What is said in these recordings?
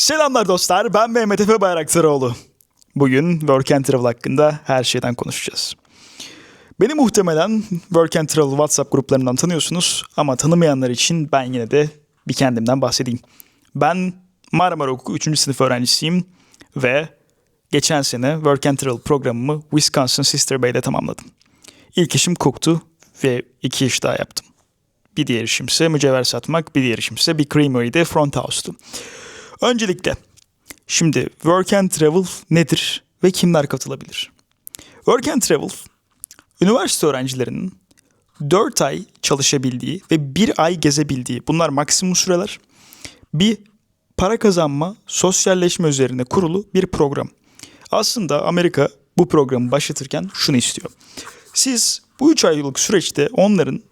Selamlar dostlar, ben Mehmet Efe Bayraktaroğlu. Bugün Work and Travel hakkında her şeyden konuşacağız. Beni muhtemelen Work and Travel WhatsApp gruplarından tanıyorsunuz ama tanımayanlar için ben yine de bir kendimden bahsedeyim. Ben Marmara Hukuku 3. sınıf öğrencisiyim ve geçen sene Work and Travel programımı Wisconsin Sister Bay'de tamamladım. İlk işim cook'tu ve 2 iş daha yaptım. Bir diğer işimse mücevher satmak, bir diğer işimse bir creamery'de front house'tu. Öncelikle, şimdi Work and Travel nedir ve kimler katılabilir? Work and Travel, üniversite öğrencilerinin 4 ay çalışabildiği ve 1 ay gezebildiği, bunlar maksimum süreler, bir para kazanma, sosyalleşme üzerine kurulu bir program. Aslında Amerika bu programı başlatırken şunu istiyor. Siz bu 3 aylık süreçte onların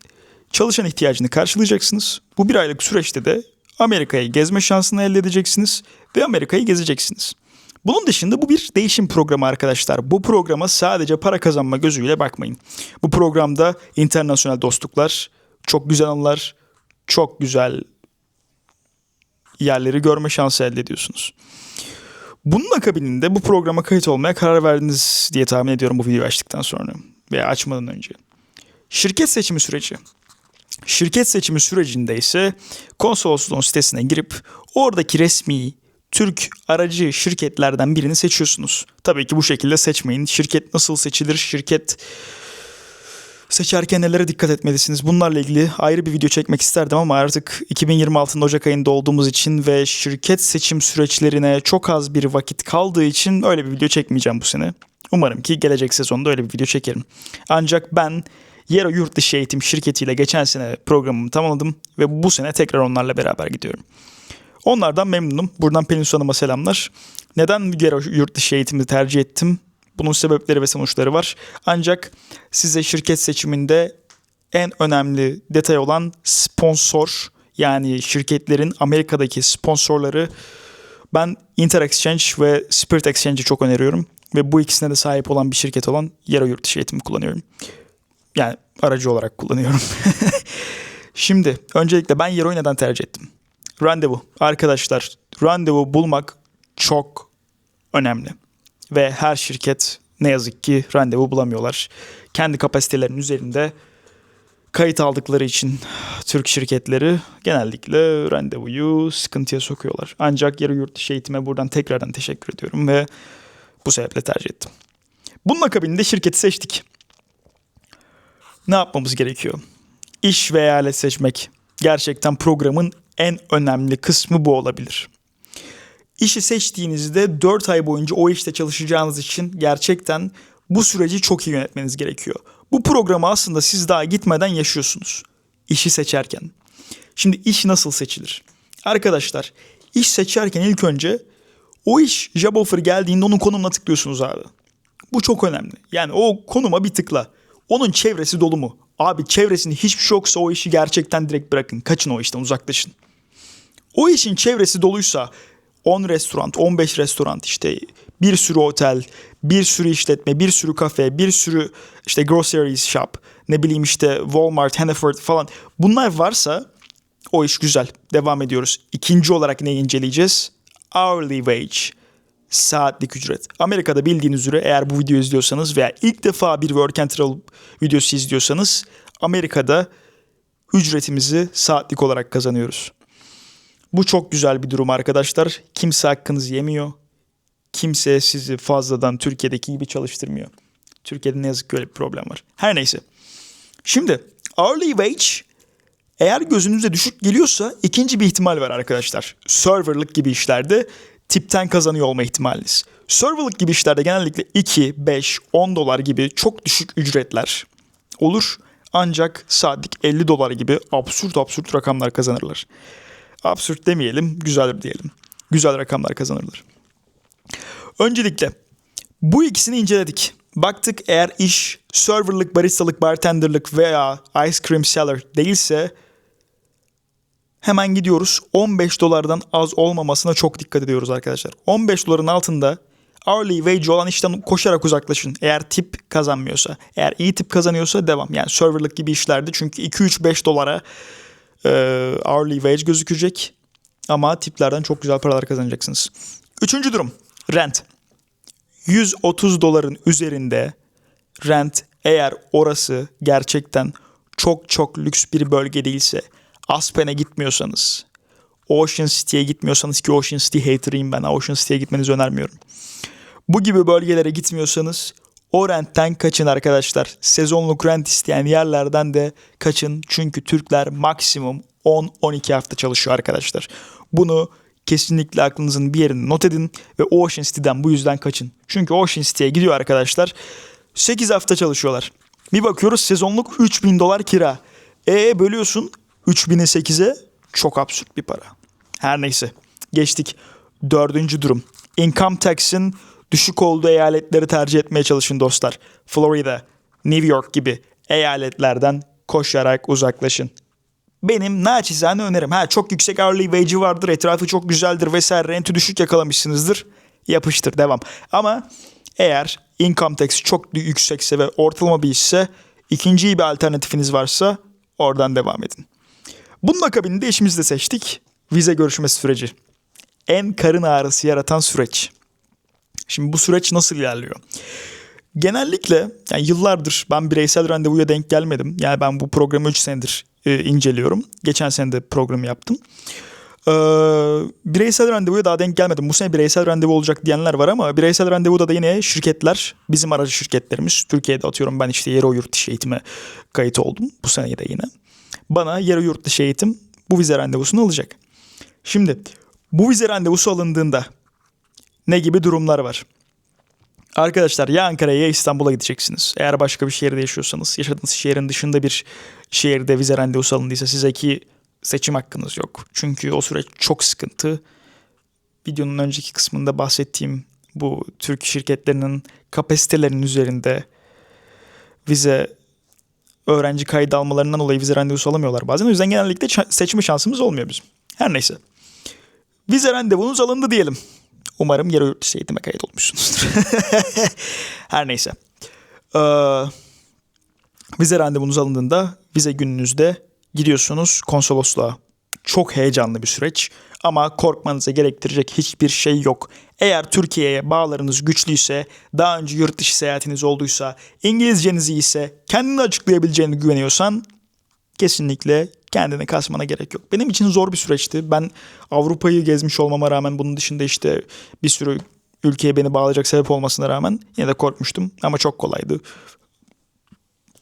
çalışan ihtiyacını karşılayacaksınız. Bu 1 aylık süreçte de Amerika'yı gezme şansını elde edeceksiniz ve Amerika'yı gezeceksiniz. Bunun dışında bu bir değişim programı arkadaşlar. Bu programa sadece para kazanma gözüyle bakmayın. Bu programda internasyonel dostluklar, çok güzel anılar, çok güzel yerleri görme şansı elde ediyorsunuz. Bunun akabininde bu programa kayıt olmaya karar verdiniz diye tahmin ediyorum bu videoyu açtıktan sonra veya açmadan önce. Şirket seçimi süreci. Şirket seçimi sürecinde ise konsolosluğun sitesine girip oradaki resmi Türk aracı şirketlerden birini seçiyorsunuz. Tabii ki bu şekilde seçmeyin. Şirket nasıl seçilir? Şirket seçerken nelere dikkat etmelisiniz? Bunlarla ilgili ayrı bir video çekmek isterdim ama artık 2026'nın Ocak ayında olduğumuz için ve şirket seçim süreçlerine çok az bir vakit kaldığı için öyle bir video çekmeyeceğim bu sene. Umarım ki gelecek sezonda öyle bir video çekerim. Ancak ben Yero Yurt Dışı Eğitim şirketiyle geçen sene programımı tamamladım ve bu sene tekrar onlarla beraber gidiyorum. Onlardan memnunum. Buradan Pelin Su Hanım'a selamlar. Neden Yero Yurt Dışı Eğitim'i tercih ettim? Bunun sebepleri ve sonuçları var. Ancak size şirket seçiminde en önemli detay olan sponsor, yani şirketlerin Amerika'daki sponsorları, ben Interexchange ve Spirit Exchange'i çok öneriyorum. Ve bu ikisine de sahip olan bir şirket olan Yero Yurt Dışı Eğitim'i kullanıyorum. Yani aracı olarak kullanıyorum. Şimdi öncelikle ben Yero'yu neden tercih ettim? Randevu. Arkadaşlar, randevu bulmak çok önemli. Ve her şirket ne yazık ki randevu bulamıyorlar. Kendi kapasitelerinin üzerinde kayıt aldıkları için Türk şirketleri genellikle randevuyu sıkıntıya sokuyorlar. Ancak Yero Yurt Dışı Eğitim'e buradan tekrardan teşekkür ediyorum ve bu sebeple tercih ettim. Bunun akabinde şirketi seçtik. Ne yapmamız gerekiyor? İş ve eyalet seçmek gerçekten programın en önemli kısmı bu olabilir. İşi seçtiğinizde 4 ay boyunca o işte çalışacağınız için gerçekten bu süreci çok iyi yönetmeniz gerekiyor. Bu programı aslında siz daha gitmeden yaşıyorsunuz. İşi seçerken. Şimdi iş nasıl seçilir? Arkadaşlar, iş seçerken ilk önce o iş job offer geldiğinde onun konumuna tıklıyorsunuz abi. Bu çok önemli. Yani o konuma bir tıkla. Onun çevresi dolu mu? Abi çevresinde hiçbir şey yoksa o işi gerçekten direkt bırakın. Kaçın o işten, uzaklaşın. O işin çevresi doluysa 10 restoran, 15 restoran, işte bir sürü otel, bir sürü işletme, bir sürü kafe, bir sürü işte groceries shop, ne bileyim işte Walmart, Hannaford falan. Bunlar varsa o iş güzel. Devam ediyoruz. İkinci olarak neyi inceleyeceğiz? Hourly wage. Saatlik ücret. Amerika'da bildiğiniz üzere eğer bu videoyu izliyorsanız veya ilk defa bir Work and Travel videosu izliyorsanız Amerika'da ücretimizi saatlik olarak kazanıyoruz. Bu çok güzel bir durum arkadaşlar. Kimse hakkınızı yemiyor. Kimse sizi fazladan Türkiye'deki gibi çalıştırmıyor. Türkiye'de ne yazık ki öyle bir problem var. Her neyse. Şimdi hourly wage eğer gözünüze düşük geliyorsa ikinci bir ihtimal var arkadaşlar. Serverlık gibi işlerde tipten kazanıyor olma ihtimaliniz. Serverlık gibi işlerde genellikle 2, 5, 10 dolar gibi çok düşük ücretler olur. Ancak saatlik 50 dolar gibi absürt rakamlar kazanırlar. Absürt demeyelim, güzel diyelim. Güzel rakamlar kazanırlar. Öncelikle bu ikisini inceledik. Baktık eğer iş serverlık, baristalık, bartenderlık veya ice cream seller değilse hemen gidiyoruz. 15 dolardan az olmamasına çok dikkat ediyoruz arkadaşlar. 15 doların altında hourly wage olan işten koşarak uzaklaşın. Eğer tip kazanmıyorsa, eğer iyi tip kazanıyorsa devam. Yani serverlık gibi işlerde çünkü 2-3-5 dolara hourly wage gözükecek. Ama tiplerden çok güzel paralar kazanacaksınız. Üçüncü durum. Rent. $130 üzerinde rent, eğer orası gerçekten çok çok lüks bir bölge değilse, Aspen'e gitmiyorsanız, Ocean City'ye gitmiyorsanız, ki Ocean City hater'ıyım ben, Ocean City'ye gitmenizi önermiyorum. Bu gibi bölgelere gitmiyorsanız o rentten kaçın arkadaşlar. Sezonluk rent isteyen yerlerden de kaçın. Çünkü Türkler maksimum 10-12 hafta çalışıyor arkadaşlar. Bunu kesinlikle aklınızın bir yerine not edin ve Ocean City'den bu yüzden kaçın. Çünkü Ocean City'ye gidiyor arkadaşlar. 8 hafta çalışıyorlar. Bir bakıyoruz sezonluk $3.000 kira. Bölüyorsun 3.000'i 8'e, çok absürt bir para. Her neyse, geçtik. Dördüncü durum. Income tax'in düşük olduğu eyaletleri tercih etmeye çalışın dostlar. Florida, New York gibi eyaletlerden koşarak uzaklaşın. Benim naçizane önerim. Çok yüksek hourly wage'i vardır, etrafı çok güzeldir vesaire, renti düşük yakalamışsınızdır. Yapıştır, devam. Ama eğer income tax çok yüksekse ve ortalama bir işse, ikinci iyi bir alternatifiniz varsa oradan devam edin. Bunun akabinde işimizi de seçtik. Vize görüşmesi süreci. En karın ağrısı yaratan süreç. Şimdi bu süreç nasıl ilerliyor? Genellikle yıllardır ben bireysel randevuya denk gelmedim. Yani ben bu programı 3 senedir inceliyorum. Geçen sene de programı yaptım. Bireysel randevuya daha denk gelmedim. Bu sene bireysel randevu olacak diyenler var ama bireysel randevuda da yine şirketler, bizim aracı şirketlerimiz, Türkiye'de atıyorum ben işte yarı yurt dışı eğitime kayıt oldum bu sene de yine. Bana yarı yurt dışı eğitim bu vize randevusunu alacak. Şimdi bu vize randevusu alındığında ne gibi durumlar var? Arkadaşlar ya Ankara'ya ya İstanbul'a gideceksiniz. Eğer başka bir şehirde yaşıyorsanız, yaşadığınız şehrin dışında bir şehirde vize randevusu alındıysa size ki seçim hakkınız yok. Çünkü o süreç çok sıkıntı. Videonun önceki kısmında bahsettiğim bu Türk şirketlerinin kapasitelerinin üzerinde vize öğrenci kaydı almalarından dolayı vize randevusu alamıyorlar bazen. O yüzden genellikle seçme şansımız olmuyor bizim. Her neyse. Vize randevunuz alındı diyelim. Umarım yarı yurt dışı eğitime kayıt olmuşsunuzdur. Her neyse. Vize randevunuz alındığında vize gününüzde gidiyorsunuz konsolosluğa. Çok heyecanlı bir süreç ama korkmanıza gerektirecek hiçbir şey yok. Eğer Türkiye'ye bağlarınız güçlüyse, daha önce yurt dışı seyahatiniz olduysa, İngilizceniz iyiyse, kendini açıklayabileceğine güveniyorsan kesinlikle kendini kasmana gerek yok. Benim için zor bir süreçti. Ben Avrupa'yı gezmiş olmama rağmen, bunun dışında işte bir sürü ülkeye beni bağlayacak sebep olmasına rağmen yine de korkmuştum. Ama çok kolaydı.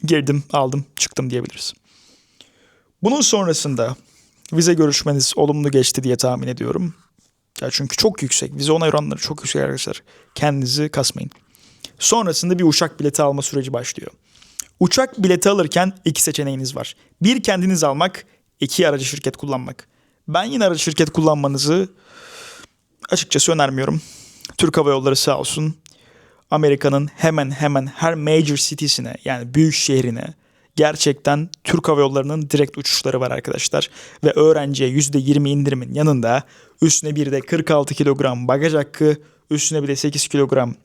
Girdim, aldım, çıktım diyebiliriz. Bunun sonrasında vize görüşmeniz olumlu geçti diye tahmin ediyorum. Ya çünkü çok yüksek. Vize onay oranları çok yüksek arkadaşlar. Kendinizi kasmayın. Sonrasında bir uçak bileti alma süreci başlıyor. Uçak bileti alırken iki seçeneğiniz var. Bir, kendiniz almak, iki, aracı şirket kullanmak. Ben yine aracı şirket kullanmanızı açıkçası önermiyorum. Türk Hava Yolları sağ olsun Amerika'nın hemen hemen her major city'sine, yani büyük şehrine gerçekten Türk Hava Yolları'nın direkt uçuşları var arkadaşlar. Ve öğrenciye %20 indirimin yanında üstüne bir de 46 kilogram bagaj hakkı, üstüne bir de 8 kilogram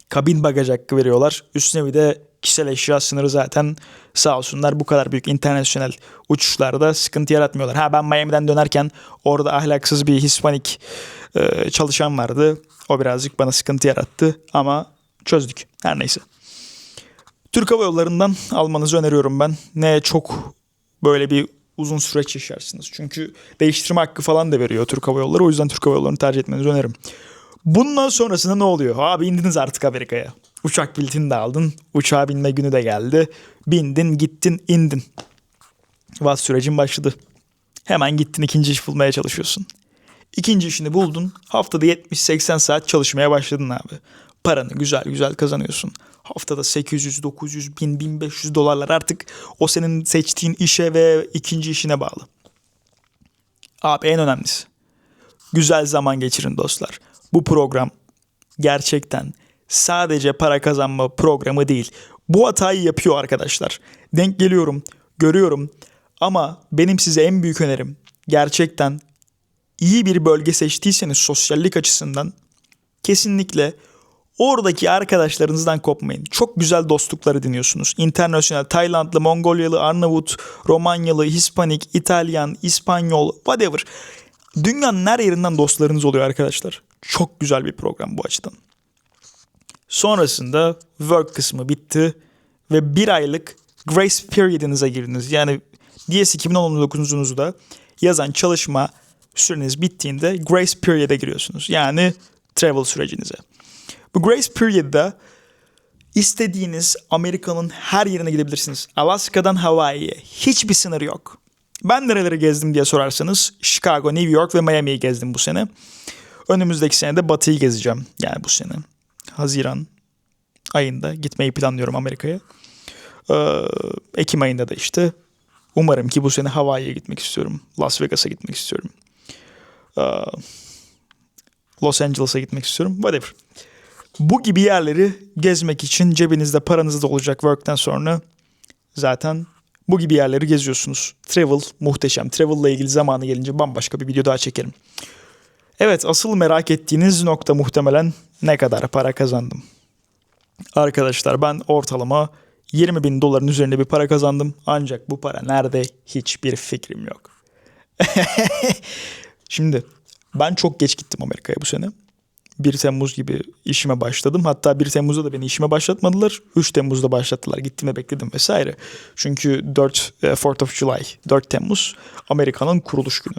kabin bagaj hakkı veriyorlar. Üstüne bir de kişisel eşya sınırı, zaten sağ olsunlar bu kadar büyük internasyonel uçuşlarda sıkıntı yaratmıyorlar. Ben Miami'den dönerken orada ahlaksız bir Hispanik çalışan vardı. O birazcık bana sıkıntı yarattı ama çözdük. Her neyse. Türk Hava Yolları'ndan almanızı öneriyorum ben. Ne çok böyle bir uzun süreç yaşarsınız. Çünkü değiştirme hakkı falan da veriyor Türk Hava Yolları. O yüzden Türk Hava Yolları'nı tercih etmenizi öneririm. Bundan sonrasında ne oluyor? Abi indiniz artık Amerika'ya. Uçak biletini de aldın. Uçağa binme günü de geldi. Bindin, gittin, indin. Vaz sürecin başladı. Hemen gittin ikinci iş bulmaya çalışıyorsun. İkinci işini buldun. Haftada 70-80 saat çalışmaya başladın abi. Paranı güzel güzel kazanıyorsun. Haftada 800, 900, 1000, 1500 dolarlar artık o senin seçtiğin işe ve ikinci işine bağlı. Abi en önemlisi, güzel zaman geçirin dostlar. Bu program gerçekten sadece para kazanma programı değil. Bu hatayı yapıyor arkadaşlar. Denk geliyorum, görüyorum ama benim size en büyük önerim, gerçekten iyi bir bölge seçtiyseniz sosyallik açısından kesinlikle oradaki arkadaşlarınızdan kopmayın. Çok güzel dostluklar ediniyorsunuz. İnternasyonel, Taylandlı, Mongolyalı, Arnavut, Romanyalı, Hispanik, İtalyan, İspanyol, whatever. Dünyanın her yerinden dostlarınız oluyor arkadaşlar. Çok güzel bir program bu açıdan. Sonrasında work kısmı bitti ve bir aylık grace period'inize girdiniz. Yani DS 2019'unuzu da yazan çalışma süreniz bittiğinde grace period'e giriyorsunuz. Yani travel sürecinize. Bu grace period'da istediğiniz Amerika'nın her yerine gidebilirsiniz. Alaska'dan Hawaii'ye hiçbir sınır yok. Ben nereleri gezdim diye sorarsanız Chicago, New York ve Miami'yi gezdim bu sene. Önümüzdeki sene de Batı'yı gezeceğim. Yani bu sene. Haziran ayında gitmeyi planlıyorum Amerika'ya. Ekim ayında da işte umarım ki bu sene Hawaii'ye gitmek istiyorum. Las Vegas'a gitmek istiyorum. Los Angeles'a gitmek istiyorum. Whatever. Bu gibi yerleri gezmek için cebinizde paranız da olacak work'ten sonra zaten bu gibi yerleri geziyorsunuz. Travel muhteşem. Travel'la ilgili zamanı gelince bambaşka bir video daha çekerim. Evet, asıl merak ettiğiniz nokta muhtemelen ne kadar para kazandım. Arkadaşlar ben ortalama 20 bin doların üzerinde bir para kazandım. Ancak bu para nerede hiçbir fikrim yok. Şimdi ben çok geç gittim Amerika'ya bu sene. 1 Temmuz gibi işime başladım. Hatta 1 Temmuz'da da beni işime başlatmadılar. 3 Temmuz'da başlattılar. Gittim ve bekledim vesaire. Çünkü 4th of July, 4 Temmuz Amerika'nın kuruluş günü.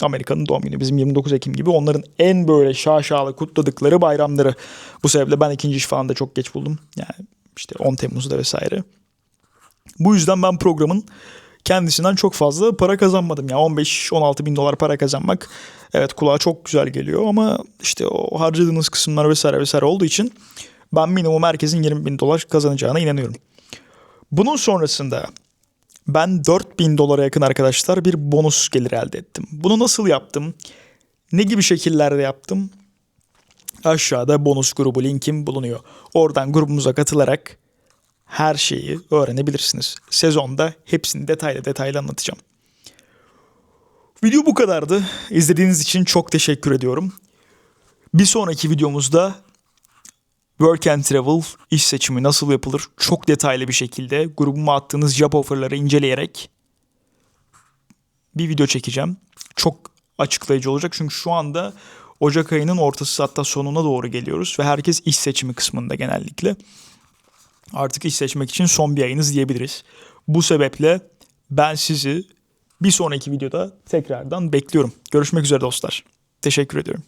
Amerika'nın doğum günü. Bizim 29 Ekim gibi onların en böyle şaşalı kutladıkları bayramları. Bu sebeple ben ikinci iş falan da çok geç buldum. Yani işte 10 Temmuz'da vesaire. Bu yüzden ben programın kendisinden çok fazla para kazanmadım. Yani 15-16 bin dolar para kazanmak evet kulağa çok güzel geliyor ama işte o harcadığınız kısımlar vesaire vesaire olduğu için ben minimum herkesin 20 bin dolar kazanacağına inanıyorum. Bunun sonrasında ben 4 bin dolara yakın arkadaşlar bir bonus gelir elde ettim. Bunu nasıl yaptım? Ne gibi şekillerde yaptım? Aşağıda bonus grubu linkim bulunuyor. Oradan grubumuza katılarak her şeyi öğrenebilirsiniz. Sezonda hepsini detaylı anlatacağım. Video bu kadardı. İzlediğiniz için çok teşekkür ediyorum. Bir sonraki videomuzda Work and Travel iş seçimi nasıl yapılır çok detaylı bir şekilde grubuma attığınız job offer'ları inceleyerek bir video çekeceğim. Çok açıklayıcı olacak çünkü şu anda Ocak ayının ortası hatta sonuna doğru geliyoruz ve herkes iş seçimi kısmında genellikle. Artık iş seçmek için son bir ayınız diyebiliriz. Bu sebeple ben sizi bir sonraki videoda tekrardan bekliyorum. Görüşmek üzere dostlar. Teşekkür ediyorum.